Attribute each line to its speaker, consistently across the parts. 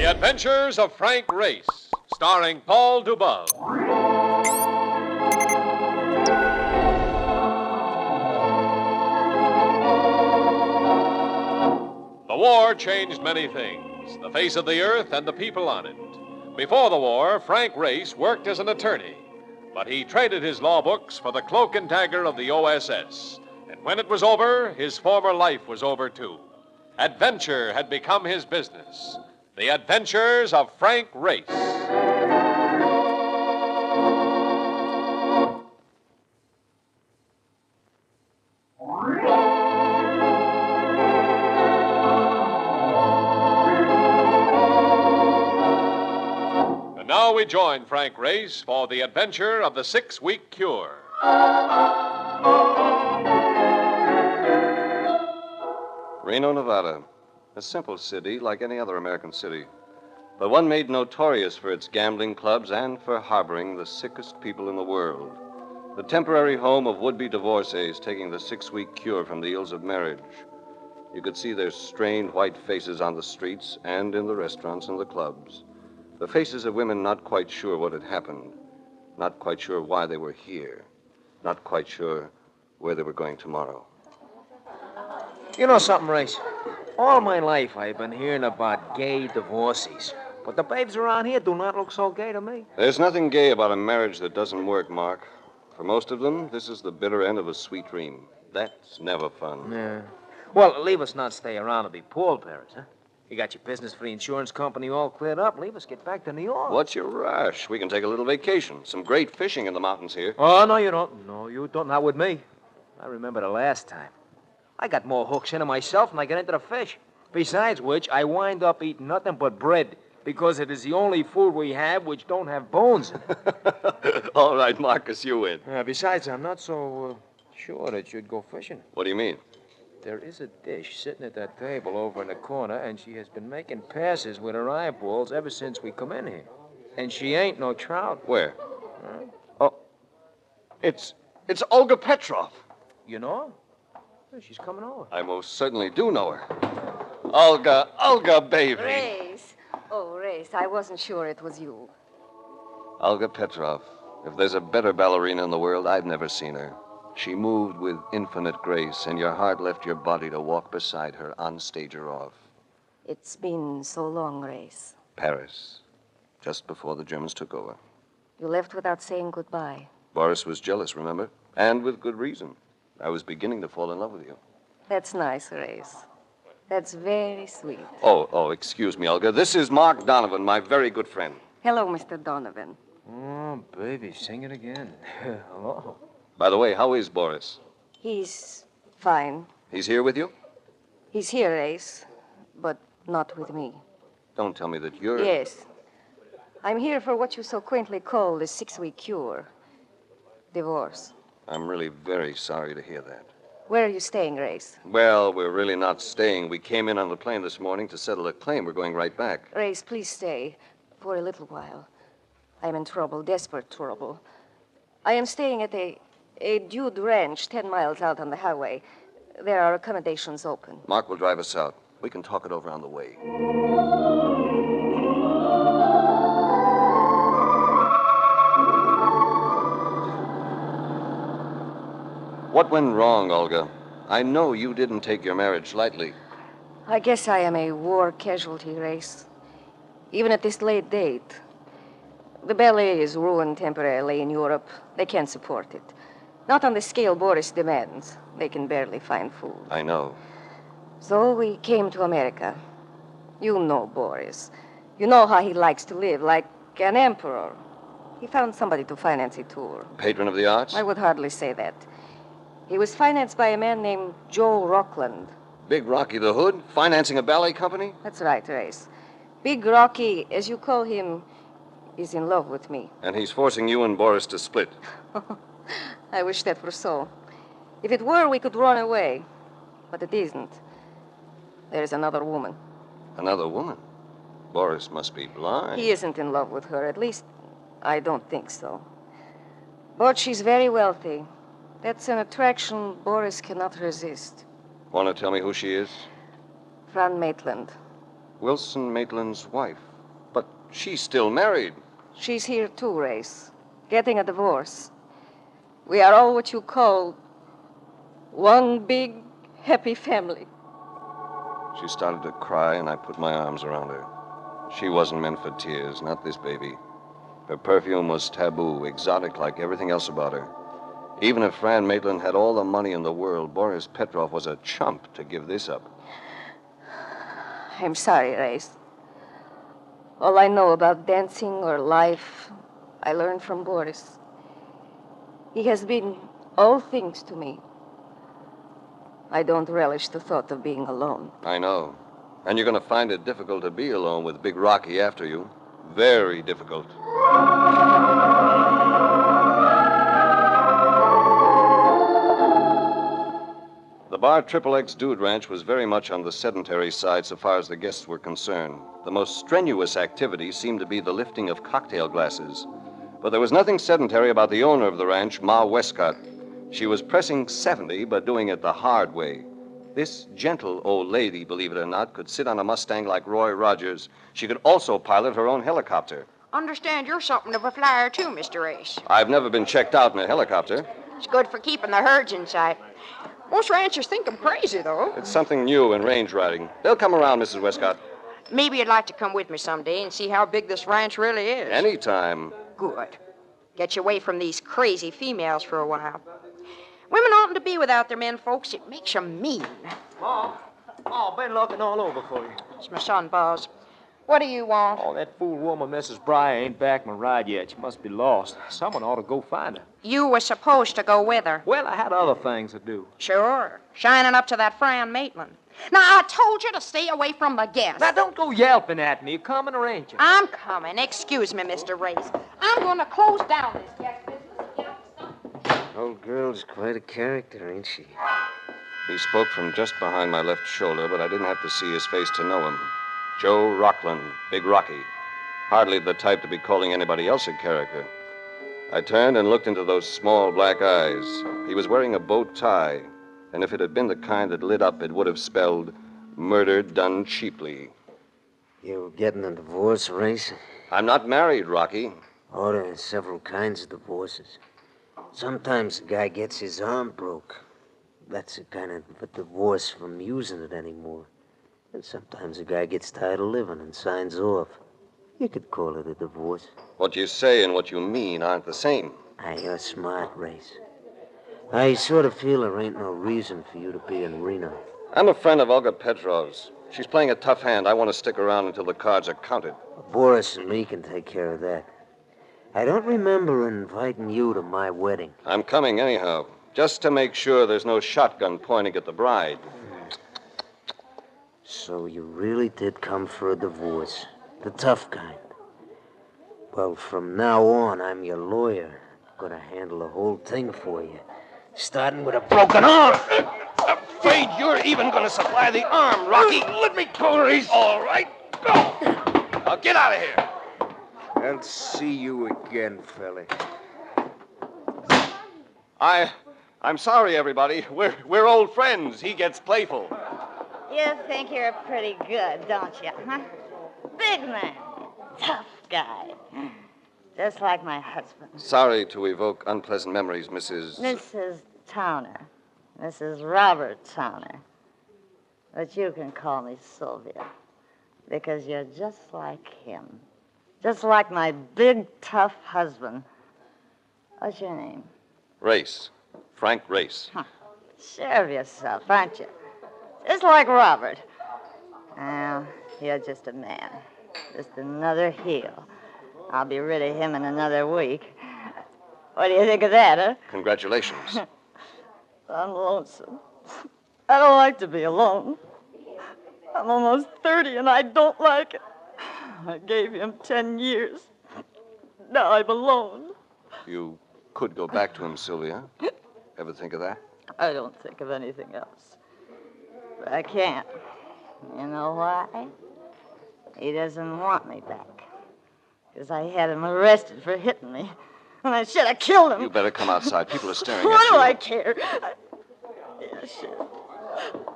Speaker 1: The Adventures of Frank Race, starring Paul Dubov. The war changed many things, the face of the earth and the people on it. Before the war, Frank Race worked as an attorney, but he traded his law books for the cloak and dagger of the OSS. And when it was over, his former life was over too. Adventure had become his business. The Adventures of Frank Race. And now we join Frank Race for the adventure of the 6-week cure.
Speaker 2: Reno, Nevada. A simple city like any other American city, but one made notorious for its gambling clubs and for harboring the sickest people in the world. The temporary home of would-be divorcees taking the 6-week cure from the ills of marriage. You could see their strained white faces on the streets and in the restaurants and the clubs. The faces of women not quite sure what had happened, not quite sure why they were here, not quite sure where they were going tomorrow.
Speaker 3: You know something, Race? All my life I've been hearing about gay divorcees. But the babes around here do not look so gay to me.
Speaker 2: There's nothing gay about a marriage that doesn't work, Mark. For most of them, this is the bitter end of a sweet dream. That's never fun.
Speaker 3: Yeah. Well, leave us not stay around and be pallbearers, huh? You got your business for the insurance company all cleared up. Leave us get back to New York.
Speaker 2: What's your rush? We can take a little vacation. Some great fishing in the mountains here.
Speaker 3: Oh, no, you don't. No, you don't. Not with me. I remember the last time. I got more hooks into myself than I got into the fish. Besides which, I wind up eating nothing but bread because it is the only food we have which don't have bones in it.
Speaker 2: All right, Marcus, you win.
Speaker 3: Besides, I'm not so sure that you'd go fishing.
Speaker 2: What do you mean?
Speaker 3: There is a dish sitting at that table over in the corner, and she has been making passes with her eyeballs ever since we come in here. And she ain't no trout.
Speaker 2: Where?
Speaker 3: Huh?
Speaker 2: Oh, it's Olga Petrov.
Speaker 3: You know her? Well, she's coming over.
Speaker 2: I most certainly do know her. Olga, baby.
Speaker 4: Race. Oh, Race, I wasn't sure it was you.
Speaker 2: Olga Petrov. If there's a better ballerina in the world, I've never seen her. She moved with infinite grace, and your heart left your body to walk beside her, on stage or off.
Speaker 4: It's been so long, Race.
Speaker 2: Paris, just before the Germans took over.
Speaker 4: You left without saying goodbye.
Speaker 2: Boris was jealous, remember? And with good reason. I was beginning to fall in love with you.
Speaker 4: That's nice, Race. That's very sweet.
Speaker 2: Oh, excuse me, Olga. This is Mark Donovan, my very good friend.
Speaker 4: Hello, Mr. Donovan.
Speaker 3: Oh, baby, sing it again. Hello.
Speaker 2: By the way, how is Boris?
Speaker 4: He's fine.
Speaker 2: He's here with you?
Speaker 4: He's here, Race, but not with me.
Speaker 2: Don't tell me that you're...
Speaker 4: Yes. I'm here for what you so quaintly call the 6-week cure. Divorce.
Speaker 2: I'm really very sorry to hear that.
Speaker 4: Where are you staying, Race?
Speaker 2: Well, we're really not staying. We came in on the plane this morning to settle a claim. We're going right back.
Speaker 4: Race, please stay for a little while. I'm in trouble, desperate trouble. I am staying at a dude ranch 10 miles out on the highway. There are accommodations open.
Speaker 2: Mark will drive us out. We can talk it over on the way. What went wrong, Olga? I know you didn't take your marriage lightly.
Speaker 4: I guess I am a war casualty, Race. Even at this late date. The ballet is ruined temporarily in Europe. They can't support it. Not on the scale Boris demands. They can barely find food.
Speaker 2: I know.
Speaker 4: So we came to America. You know Boris. You know how he likes to live, like an emperor. He found somebody to finance a tour.
Speaker 2: Patron of the arts?
Speaker 4: I would hardly say that. He was financed by a man named Joe Rockland.
Speaker 2: Big Rocky the Hood? Financing a ballet company?
Speaker 4: That's right, Race. Big Rocky, as you call him, is in love with me.
Speaker 2: And he's forcing you and Boris to split.
Speaker 4: I wish that were so. If it were, we could run away. But it isn't. There's another woman.
Speaker 2: Another woman? Boris must be blind.
Speaker 4: He isn't in love with her. At least, I don't think so. But she's very wealthy. That's an attraction Boris cannot resist.
Speaker 2: Want to tell me who she is?
Speaker 4: Fran Maitland.
Speaker 2: Wilson Maitland's wife. But she's still married.
Speaker 4: She's here too, Race. Getting a divorce. We are all what you call one big, happy family.
Speaker 2: She started to cry, and I put my arms around her. She wasn't meant for tears, not this baby. Her perfume was taboo, exotic like everything else about her. Even if Fran Maitland had all the money in the world, Boris Petrov was a chump to give this up.
Speaker 4: I'm sorry, Race. All I know about dancing or life, I learned from Boris. He has been all things to me. I don't relish the thought of being alone.
Speaker 2: I know. And you're going to find it difficult to be alone with Big Rocky after you. Very difficult. The bar XXX Dude Ranch was very much on the sedentary side so far as the guests were concerned. The most strenuous activity seemed to be the lifting of cocktail glasses. But there was nothing sedentary about the owner of the ranch, Ma Westcott. She was pressing 70, but doing it the hard way. This gentle old lady, believe it or not, could sit on a Mustang like Roy Rogers. She could also pilot her own helicopter.
Speaker 5: Understand you're something of a flyer, too, Mr. Race.
Speaker 2: I've never been checked out in a helicopter.
Speaker 5: It's good for keeping the herds in sight. Most ranchers think I'm crazy, though.
Speaker 2: It's something new in range riding. They'll come around, Mrs. Westcott.
Speaker 5: Maybe you'd like to come with me someday and see how big this ranch really is.
Speaker 2: Anytime.
Speaker 5: Good. Get you away from these crazy females for a while. Women oughtn't to be without their men, folks. It makes 'em mean.
Speaker 3: Mom, been looking all over for you.
Speaker 5: It's my son, Buzz. What do you want?
Speaker 3: Oh, that fool woman, Mrs. Breyer, ain't back my ride yet. She must be lost. Someone ought to go find her.
Speaker 5: You were supposed to go with her.
Speaker 3: Well, I had other things to do.
Speaker 5: Sure. Shining up to that Fran Maitland. Now, I told you to stay away from the guests.
Speaker 3: Now, don't go yelping at me. Come and arrange it.
Speaker 5: I'm coming. Excuse me, Mr. Race. I'm going to close down this guest business.
Speaker 6: Old girl's quite a character, ain't she?
Speaker 2: He spoke from just behind my left shoulder, but I didn't have to see his face to know him. Joe Rockland, Big Rocky. Hardly the type to be calling anybody else a character. I turned and looked into those small black eyes. He was wearing a bow tie, and if it had been the kind that lit up, it would have spelled murder done cheaply.
Speaker 6: You getting a divorce, Race?
Speaker 2: I'm not married, Rocky.
Speaker 6: Oh, there's several kinds of divorces. Sometimes a guy gets his arm broke. That's a kind of a divorce from using it anymore. And sometimes a guy gets tired of living and signs off. You could call it a divorce.
Speaker 2: What you say and what you mean aren't the same.
Speaker 6: You're smart, Race. I sort of feel there ain't no reason for you to be in Reno.
Speaker 2: I'm a friend of Olga Petrov's. She's playing a tough hand. I want to stick around until the cards are counted.
Speaker 6: Boris and me can take care of that. I don't remember inviting you to my wedding.
Speaker 2: I'm coming anyhow, just to make sure there's no shotgun pointing at the bride.
Speaker 6: So you really did come for a divorce. The tough kind. Well, from now on, I'm your lawyer. I'm gonna handle the whole thing for you. Starting with a broken arm.
Speaker 2: Afraid you're even going to supply the arm, Rocky. Let me go, Reese. All right, go. Now get out of here.
Speaker 6: I'll see you again, fella.
Speaker 2: I'm sorry, everybody. We're old friends. He gets playful.
Speaker 7: You think you're pretty good, don't you, huh? Big man, tough guy. Just like my husband.
Speaker 2: Sorry to evoke unpleasant memories, Mrs.
Speaker 7: Mrs. Towner. Mrs. Robert Towner. But you can call me Sylvia, because you're just like him. Just like my big, tough husband. What's your name?
Speaker 2: Race. Frank Race.
Speaker 7: Huh. Sure of yourself, aren't you? Just like Robert. Well, you're just a man. Just another heel. I'll be rid of him in another week. What do you think of that, huh?
Speaker 2: Congratulations.
Speaker 7: I'm lonesome. I don't like to be alone. I'm almost 30 and I don't like it. I gave him 10 years. Now I'm alone.
Speaker 2: You could go back to him, Sylvia. Ever think of that?
Speaker 7: I don't think of anything else. But I can't. You know why? He doesn't want me back. Because I had him arrested for hitting me. And I should have killed him.
Speaker 2: You better come outside. People are staring at you.
Speaker 7: What do I care? Yeah, sure.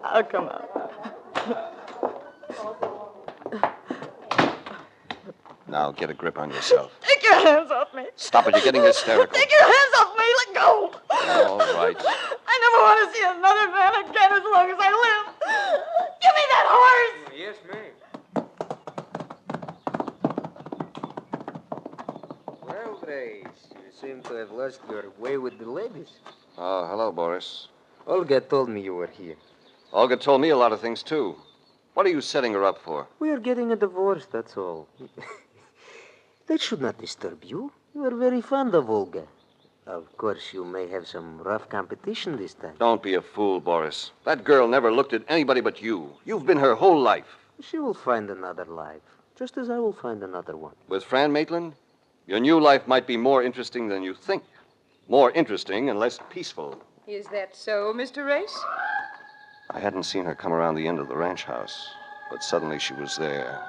Speaker 7: I'll come out.
Speaker 2: Now get a grip on yourself.
Speaker 5: Take your hands off me.
Speaker 2: Stop it, you're getting hysterical.
Speaker 5: Take your hands off me. Let go.
Speaker 2: All right.
Speaker 5: I never want to see another man again as long as I live. Give me that horse.
Speaker 3: Yes, ma'am. Well, Grace, you seem to have lost your way with the ladies.
Speaker 2: Oh, hello, Boris.
Speaker 3: Olga told me you were here.
Speaker 2: Olga told me a lot of things, too. What are you setting her up for?
Speaker 6: We are getting a divorce, that's all. That should not disturb you. You are very fond of Olga. Of course, you may have some rough competition this time.
Speaker 2: Don't be a fool, Boris. That girl never looked at anybody but you. You've been her whole life.
Speaker 6: She will find another life, just as I will find another one.
Speaker 2: With Fran Maitland, your new life might be more interesting than you think. More interesting and less peaceful.
Speaker 5: Is that so, Mr. Race?
Speaker 2: I hadn't seen her come around the end of the ranch house, but suddenly she was there.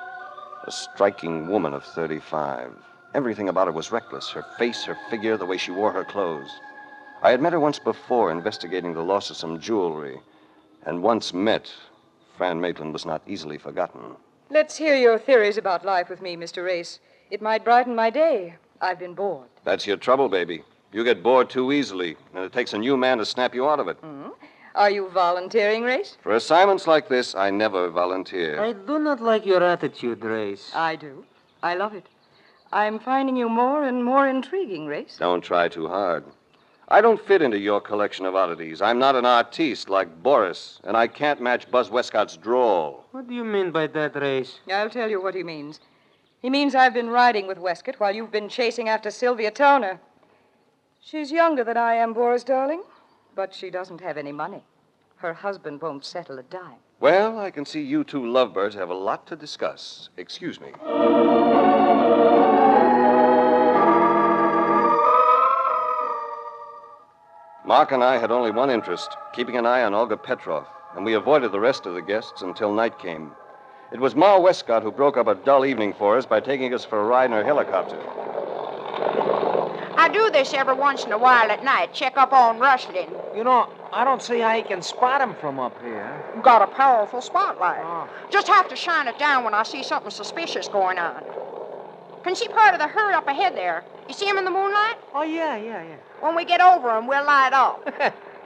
Speaker 2: A striking woman of 35. Everything about her was reckless. Her face, her figure, the way she wore her clothes. I had met her once before investigating the loss of some jewelry. And once met, Fran Maitland was not easily forgotten.
Speaker 8: Let's hear your theories about life with me, Mr. Race. It might brighten my day. I've been bored.
Speaker 2: That's your trouble, baby. You get bored too easily, and it takes a new man to snap you out of it.
Speaker 8: Are you volunteering, Race?
Speaker 2: For assignments like this, I never volunteer.
Speaker 6: I do not like your attitude, Race.
Speaker 8: I do. I love it. I'm finding you more and more intriguing, Race.
Speaker 2: Don't try too hard. I don't fit into your collection of oddities. I'm not an artiste like Boris, and I can't match Buzz Westcott's drawl.
Speaker 6: What do you mean by that, Race?
Speaker 8: I'll tell you what he means. He means I've been riding with Westcott while you've been chasing after Sylvia Toner. She's younger than I am, Boris, darling, but she doesn't have any money. Her husband won't settle a dime.
Speaker 2: Well, I can see you two lovebirds have a lot to discuss. Excuse me. Mark and I had only one interest, keeping an eye on Olga Petrov, and we avoided the rest of the guests until night came. It was Ma Westcott who broke up a dull evening for us by taking us for a ride in her helicopter.
Speaker 5: I do this every once in a while at night, check up on rustling.
Speaker 3: You know, I don't see how you can spot him from up here.
Speaker 5: Got a powerful spotlight.
Speaker 3: Oh.
Speaker 5: Just have to shine it down when I see something suspicious going on. Can see part of the herd up ahead there. You see him in the moonlight?
Speaker 3: Oh, yeah.
Speaker 5: When we get over him, we'll light up.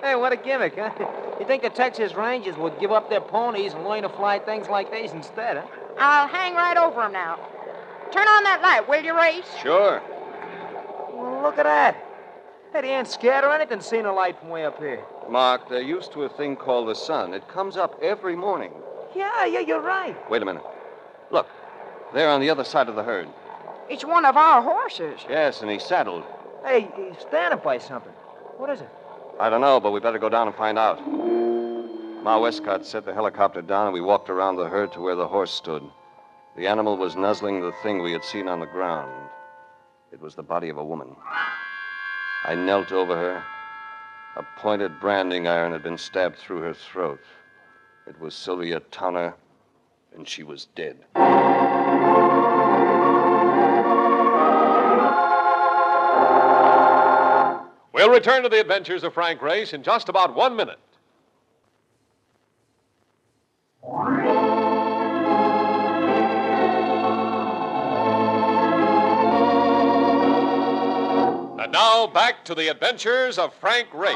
Speaker 3: Hey, what a gimmick, huh? You think the Texas Rangers would give up their ponies and learn to fly things like these instead, huh?
Speaker 5: I'll hang right over him now. Turn on that light, will you, Race?
Speaker 2: Sure.
Speaker 3: Well, look at that. Hey, they ain't scared or anything seeing a light from way up here.
Speaker 2: Mark, they're used to a thing called the sun. It comes up every morning.
Speaker 3: Yeah, you're right.
Speaker 2: Wait a minute. Look, they're on the other side of the herd.
Speaker 5: It's one of our horses.
Speaker 2: Yes, and he's saddled.
Speaker 3: Hey, he's standing by something. What is it?
Speaker 2: I don't know, but we better go down and find out. Ma Westcott set the helicopter down, and we walked around the herd to where the horse stood. The animal was nuzzling the thing we had seen on the ground. It was the body of a woman. I knelt over her. A pointed branding iron had been stabbed through her throat. It was Sylvia Towner, and she was dead.
Speaker 1: We'll return to the adventures of Frank Race in just about 1 minute. And now, back to the adventures of Frank Race.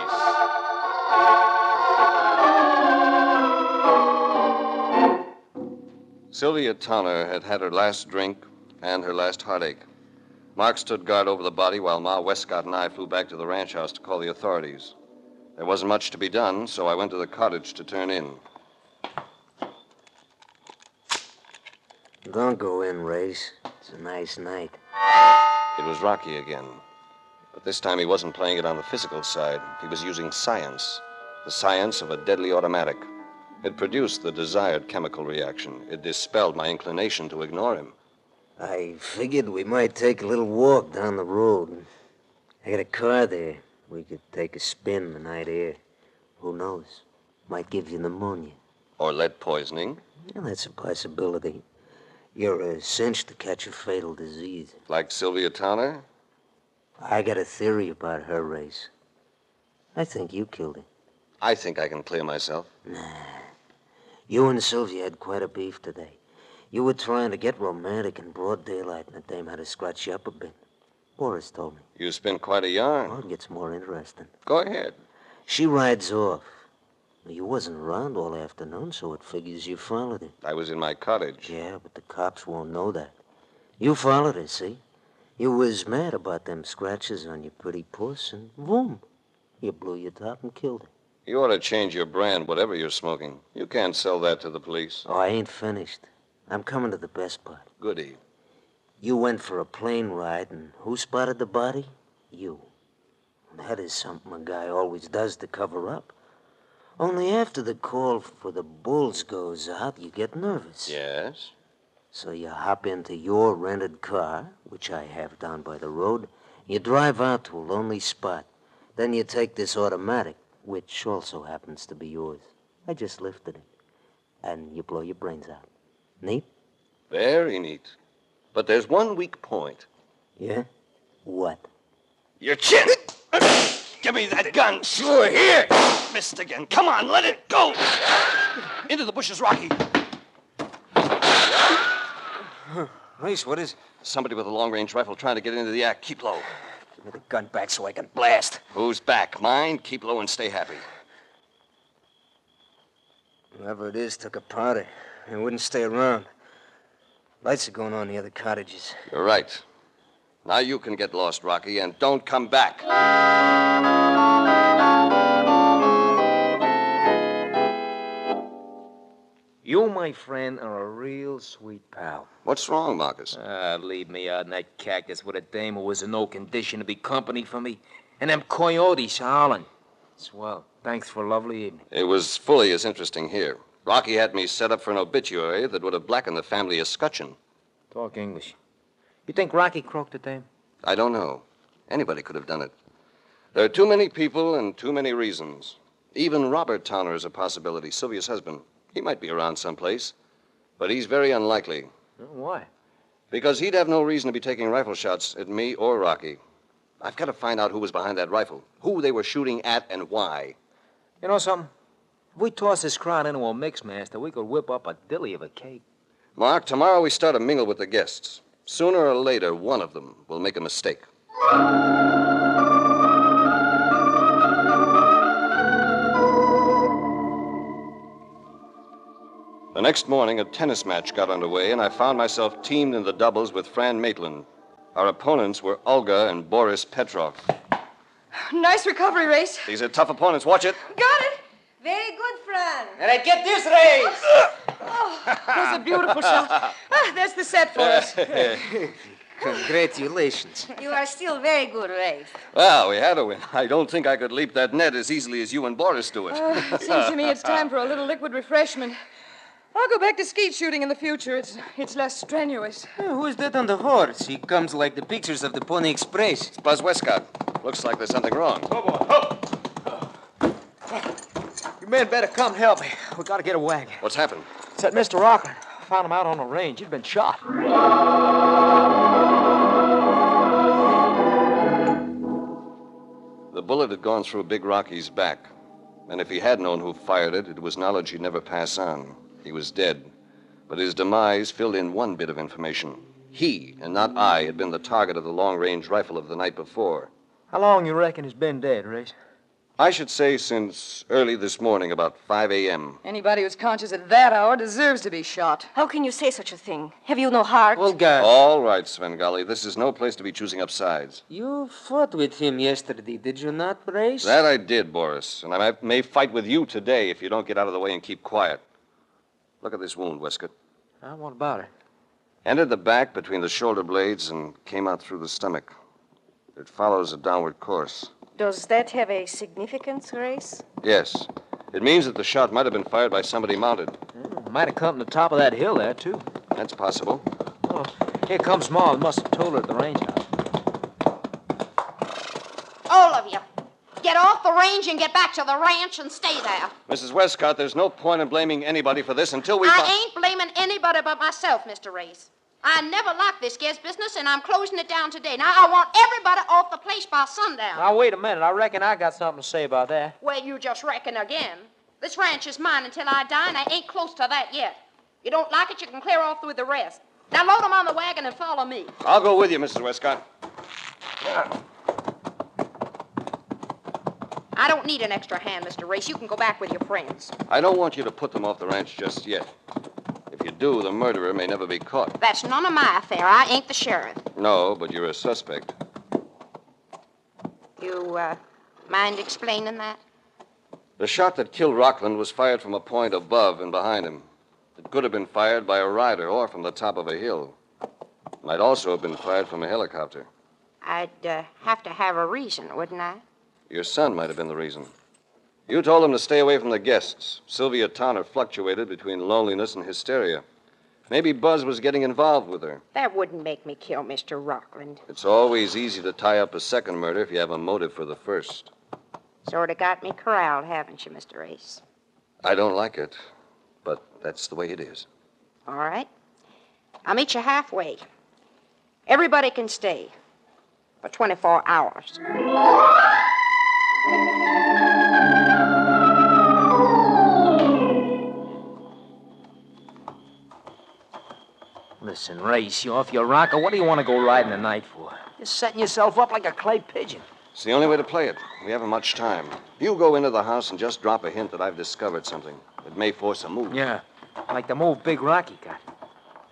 Speaker 2: Sylvia Towner had had her last drink and her last heartache. Mark stood guard over the body while Ma Westcott and I flew back to the ranch house to call the authorities. There wasn't much to be done, so I went to the cottage to turn in.
Speaker 6: Don't go in, Race. It's a nice night.
Speaker 2: It was Rocky again. But this time he wasn't playing it on the physical side. He was using science. The science of a deadly automatic. It produced the desired chemical reaction. It dispelled my inclination to ignore him.
Speaker 6: I figured we might take a little walk down the road. I got a car there. We could take a spin in the night air. Who knows? Might give you pneumonia.
Speaker 2: Or lead poisoning.
Speaker 6: Yeah, that's a possibility. You're a cinch to catch a fatal disease.
Speaker 2: Like Sylvia Towner?
Speaker 6: I got a theory about her, Race. I think you killed her.
Speaker 2: I think I can clear myself.
Speaker 6: Nah. You and Sylvia had quite a beef today. You were trying to get romantic in broad daylight, and the dame had to scratch you up a bit. Boris told me.
Speaker 2: You spin quite a yarn.
Speaker 6: Well, it gets more interesting.
Speaker 2: Go ahead.
Speaker 6: She rides off. You wasn't around all afternoon, so it figures you followed her.
Speaker 2: I was in my cottage.
Speaker 6: Yeah, but the cops won't know that. You followed her, see? You was mad about them scratches on your pretty puss, and boom, you blew your top and killed her.
Speaker 2: You ought to change your brand, whatever you're smoking. You can't sell that to the police.
Speaker 6: Oh, I ain't finished. I'm coming to the best part.
Speaker 2: Goody.
Speaker 6: You went for a plane ride, and who spotted the body? You. That is something a guy always does to cover up. Only after the call for the bulls goes out, you get nervous.
Speaker 2: Yes?
Speaker 6: So you hop into your rented car, which I have down by the road. You drive out to a lonely spot. Then you take this automatic, which also happens to be yours. I just lifted it. And you blow your brains out. Neat?
Speaker 2: Very neat. But there's one weak point.
Speaker 6: Yeah? What?
Speaker 2: Your chin! Give me that gun.
Speaker 6: Sure, here!
Speaker 2: Missed again. Come on, let it go! Into the bushes, Rocky.
Speaker 6: Race, what is...
Speaker 2: Somebody with a long-range rifle trying to get into the act. Keep low.
Speaker 6: Give me the gun back so I can blast.
Speaker 2: Who's back? Mine? Keep low and stay happy.
Speaker 6: Whoever it is took a powder. It wouldn't stay around. Lights are going on in the other cottages.
Speaker 2: You're right. Now you can get lost, Rocky, and don't come back.
Speaker 3: You, my friend, are a real sweet pal.
Speaker 2: What's wrong, Marcus?
Speaker 3: Leave me out in that cactus with a dame who was in no condition to be company for me. And them coyotes howling. Swell. Thanks for a lovely evening.
Speaker 2: It was fully as interesting here. Rocky had me set up for an obituary that would have blackened the family escutcheon.
Speaker 3: Talk English. You think Rocky croaked the dame?
Speaker 2: I don't know. Anybody could have done it. There are too many people and too many reasons. Even Robert Towner is a possibility, Sylvia's husband. He might be around someplace, but he's very unlikely.
Speaker 3: Why?
Speaker 2: Because he'd have no reason to be taking rifle shots at me or Rocky. I've got to find out who was behind that rifle, who they were shooting at, and why.
Speaker 3: You know something? If we toss this crowd into a mix master, we could whip up a dilly of a cake.
Speaker 2: Mark, tomorrow we start a mingle with the guests. Sooner or later, one of them will make a mistake. The next morning, a tennis match got underway, and I found myself teamed in the doubles with Fran Maitland. Our opponents were Olga and Boris Petrov.
Speaker 8: Nice recovery, Race.
Speaker 2: These are tough opponents. Watch it.
Speaker 8: Got it.
Speaker 4: Very good, Fran.
Speaker 3: And I get this race!
Speaker 8: That was a beautiful shot. That's the set for us.
Speaker 6: Congratulations.
Speaker 4: You are still very good, Race.
Speaker 2: Well, we had to win. I don't think I could leap that net as easily as you and Boris do it.
Speaker 8: Seems to me it's time for a little liquid refreshment. I'll go back to skeet shooting in the future. It's less strenuous.
Speaker 6: Who's that on the horse? He comes like the pictures of the Pony Express.
Speaker 2: It's Buzz Westcott. Looks like there's something wrong.
Speaker 3: You men better come help me. We gotta get a wagon.
Speaker 2: What's happened?
Speaker 3: It's that Mr. Rockland. Found him out on the range. He'd been shot.
Speaker 2: The bullet had gone through Big Rocky's back. And if he had known who fired it, it was knowledge he'd never pass on. He was dead. But his demise filled in one bit of information. He, and not I, had been the target of the long-range rifle of the night before.
Speaker 3: How long you reckon he's been dead, Race?
Speaker 2: I should say since early this morning, about 5 a.m.
Speaker 8: Anybody who's conscious at that hour deserves to be shot.
Speaker 4: How can you say such a thing? Have you no heart?
Speaker 6: Olga,
Speaker 2: All right, Svengali. This is no place to be choosing up sides.
Speaker 6: you fought with him yesterday, did you not, Race?
Speaker 2: That I did, Boris. And I may fight with you today if you don't get out of the way and keep quiet. Look at this wound, Westcott.
Speaker 3: What about it?
Speaker 2: Entered the back between the shoulder blades and came out through the stomach. It follows a downward course.
Speaker 4: Does that have a significance, Race?
Speaker 2: Yes. It means that the shot might have been fired by somebody mounted.
Speaker 3: Might have come from the top of that hill there, too.
Speaker 2: That's possible.
Speaker 3: Oh, here comes Ma. Must have told her at the range house.
Speaker 5: All of you, get off the range and get back to the ranch and stay there.
Speaker 2: Mrs. Westcott, there's no point in blaming anybody for this until we...
Speaker 5: I ain't blaming anybody but myself, Mr. Race. I never liked this guest business, and I'm closing it down today. Now, I want everybody off the place by sundown.
Speaker 3: Now, wait a minute. I reckon I got something to say about that.
Speaker 5: Well, you just reckon again. This ranch is mine until I die, and I ain't close to that yet. You don't like it, you can clear off with the rest. Now load them on the wagon and follow me.
Speaker 2: I'll go with you, Mrs. Westcott.
Speaker 5: I don't need an extra hand, Mr. Race. You can go back with your friends.
Speaker 2: I don't want you to put them off the ranch just yet. If you do, the murderer may never be caught.
Speaker 5: That's none of my affair. I ain't the sheriff.
Speaker 2: No, but you're a suspect.
Speaker 5: You, mind explaining that?
Speaker 2: The shot that killed Rockland was fired from a point above and behind him. It could have been fired by a rider or from the top of a hill. It might also have been fired from a helicopter.
Speaker 5: I'd have to have a reason, wouldn't I?
Speaker 2: Your son might have been the reason. You told him to stay away from the guests. Sylvia Towner fluctuated between loneliness and hysteria. Maybe Buzz was getting involved with her.
Speaker 5: That wouldn't make me kill Mr. Rockland.
Speaker 2: It's always easy to tie up a second murder if you have a motive for the first.
Speaker 5: Sort of got me corralled, haven't you, Mr. Race?
Speaker 2: I don't like it, but that's the way it is.
Speaker 5: All right. I'll meet you halfway. Everybody can stay for 24 hours.
Speaker 3: Listen, Race, you off your rocker? What do you want to go riding tonight for? You're setting yourself up like a clay pigeon.
Speaker 2: It's the only way to play it. We haven't much time. You go into the house and just drop a hint that I've discovered something. It may force a move.
Speaker 3: Yeah, like the move Big Rocky got.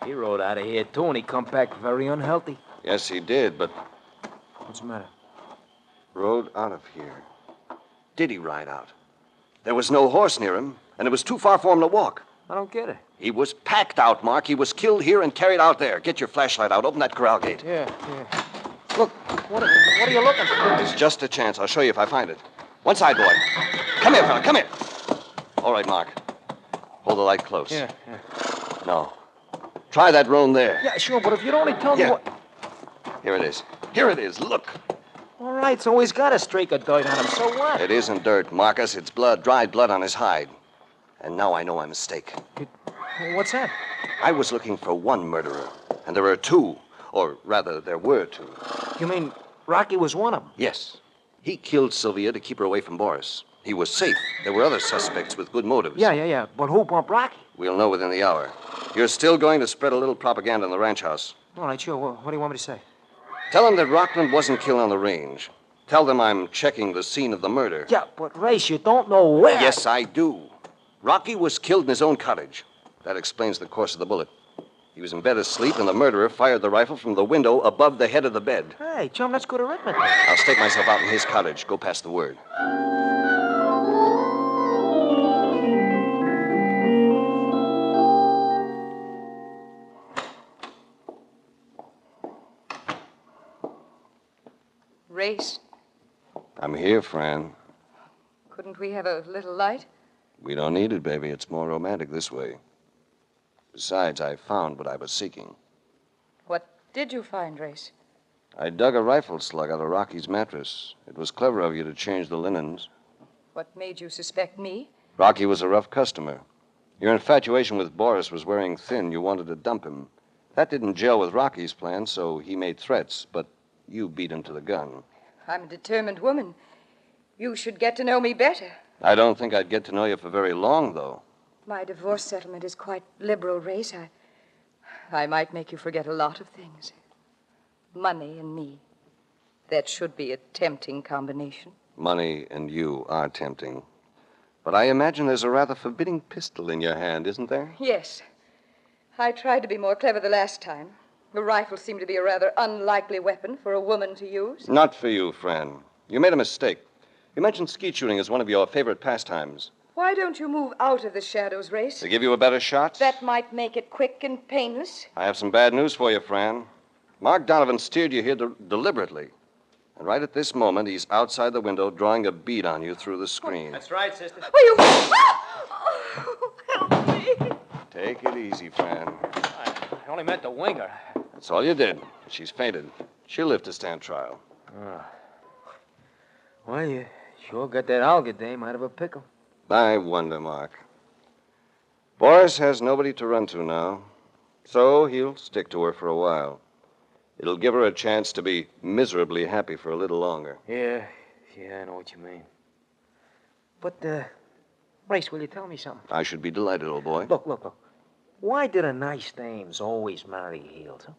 Speaker 3: He rode out of here, too, and he come back very unhealthy.
Speaker 2: Yes, he did, but
Speaker 3: What's the matter?
Speaker 2: rode out of here. Did he ride out? There was no horse near him, and it was too far for him to walk.
Speaker 3: I don't get it.
Speaker 2: He was packed out, Mark. He was killed here and carried out there. Get your flashlight out. Open that corral gate.
Speaker 3: Yeah. Look, what are you looking for?
Speaker 2: There's just a chance. I'll show you if I find it. One side, boy. Come here, fella. Come here. All right, Mark. Hold the light close.
Speaker 3: Yeah.
Speaker 2: No. Try that roan there.
Speaker 3: Yeah, sure, but if you'd only tell me
Speaker 2: Yeah.
Speaker 3: what...
Speaker 2: Here it is. Here it is. Look.
Speaker 3: All right, so he's got a streak of dirt on him, so what?
Speaker 2: It isn't dirt, Marcus. It's blood, dried blood on his hide. And now I know my mistake.
Speaker 3: What's that?
Speaker 2: I was looking for one murderer, and there are two. Or rather, there were two.
Speaker 3: You mean Rocky was one of them?
Speaker 2: Yes. He killed Sylvia to keep her away from Boris. He was safe. There were other suspects with good motives.
Speaker 3: Yeah. But who bumped Rocky?
Speaker 2: We'll know within the hour. You're still going to spread a little propaganda in the ranch house.
Speaker 3: All right, sure. What do you want me to say?
Speaker 2: Tell them that Rockland wasn't killed on the range. Tell them I'm checking the scene of the murder.
Speaker 3: Yeah, but Race, you don't know where.
Speaker 2: Yes, I do. Rocky was killed in his own cottage. That explains the course of the bullet. He was in bed asleep, and the murderer fired the rifle from the window above the head of the bed.
Speaker 3: Hey, chum, that's good arithmetic.
Speaker 2: I'll stake myself out in his cottage. Go pass the word.
Speaker 8: Race,
Speaker 2: I'm here, Fran.
Speaker 8: couldn't we have a little light?
Speaker 2: We don't need it, baby. It's more romantic this way. Besides, I found what I was seeking.
Speaker 8: What did you find, Race?
Speaker 2: I dug a rifle slug out of Rocky's mattress. It was clever of you to change the linens.
Speaker 8: What made you suspect me?
Speaker 2: Rocky was a rough customer. Your infatuation with Boris was wearing thin. You wanted to dump him. That didn't gel with Rocky's plan, so he made threats, but you beat him to the gun.
Speaker 8: I'm a determined woman. You should get to know me better.
Speaker 2: I don't think I'd get to know you for very long, though.
Speaker 8: My divorce settlement is quite liberal, Race. I might make you forget a lot of things. Money and me. That should be a tempting combination.
Speaker 2: Money and you are tempting. But I imagine there's a rather forbidding pistol in your hand, isn't there?
Speaker 8: Yes. I tried to be more clever the last time. The rifle seemed to be a rather unlikely weapon for a woman to use.
Speaker 2: Not for you, Fran. You made a mistake. You mentioned skeet shooting as one of your favorite pastimes.
Speaker 8: Why don't you move out of the shadows, Race?
Speaker 2: To give you a better shot?
Speaker 8: That might make it quick and painless.
Speaker 2: I have some bad news for you, Fran. Mark Donovan steered you here deliberately. And right at this moment, he's outside the window drawing a bead on you through the screen.
Speaker 3: That's right, sister.
Speaker 8: Will you... Help me.
Speaker 2: Take it easy, Fran.
Speaker 3: I only meant to wing her.
Speaker 2: That's all you did. She's fainted. She'll live to stand trial.
Speaker 3: Well, you sure got that Olga dame out of a pickle.
Speaker 2: I wonder, Mark. Boris has nobody to run to now, so he'll stick to her for a while. It'll give her a chance to be miserably happy for a little longer.
Speaker 3: Yeah, I know what you mean. But, Race, will you tell me something?
Speaker 2: I should be delighted, old boy.
Speaker 3: Look. Why do the nice dames always marry heels, huh?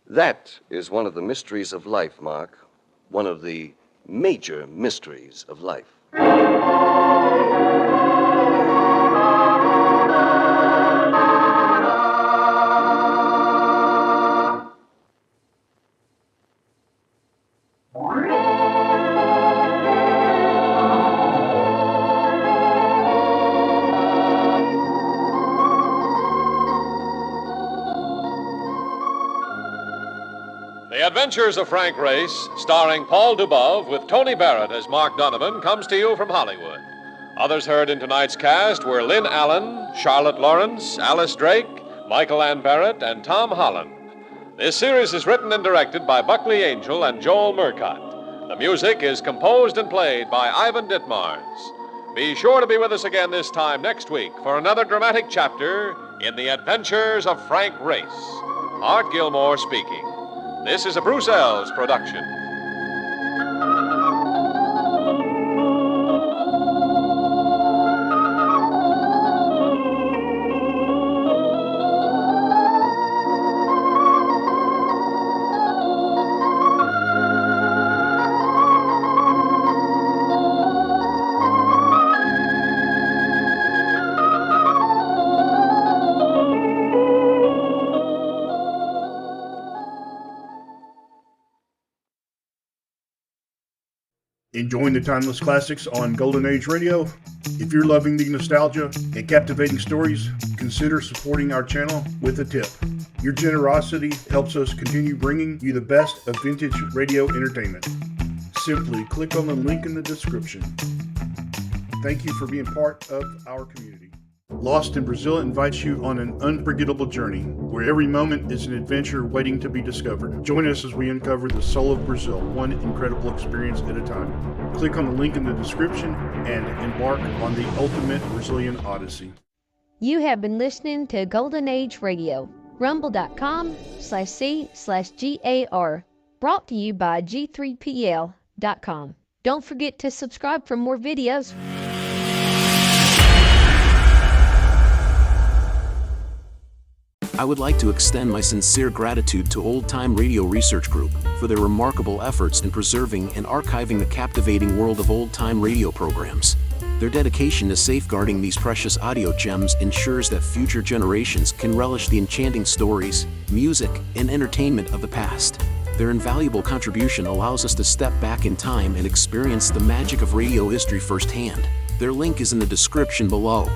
Speaker 2: That is one of the mysteries of life, Mark. One of the major mysteries of life.
Speaker 1: The Adventures of Frank Race, starring Paul Dubov with Tony Barrett as Mark Donovan, comes to you from Hollywood. Others heard in tonight's cast were Lynn Allen, Charlotte Lawrence, Alice Drake, Michael Ann Barrett, and Tom Holland. This series is written and directed by Buckley Angel and Joel Murcott. The music is composed and played by Ivan Ditmars. Be sure to be with us again this time next week for another dramatic chapter in The Adventures of Frank Race. Art Gilmore speaking. This is a Bruce Ells production.
Speaker 9: Enjoying the timeless classics on Golden Age Radio? If you're loving the nostalgia and captivating stories, consider supporting our channel with a tip. Your generosity helps us continue bringing you the best of vintage radio entertainment. Simply click on the link in the description. Thank you for being part of our community. Lost in Brazil invites you on an unforgettable journey where every moment is an adventure waiting to be discovered. Join us as we uncover the soul of Brazil, one incredible experience at a time. Click on the link in the description and embark on the ultimate Brazilian odyssey.
Speaker 10: You have been listening to Golden Age Radio, rumble.com/C/GAR, brought to you by G3PL.com. Don't forget to subscribe for more videos.
Speaker 11: I would like to extend my sincere gratitude to Old Time Radio Research Group for their remarkable efforts in preserving and archiving the captivating world of old-time radio programs. Their dedication to safeguarding these precious audio gems ensures that future generations can relish the enchanting stories, music, and entertainment of the past. Their invaluable contribution allows us to step back in time and experience the magic of radio history firsthand. Their link is in the description below.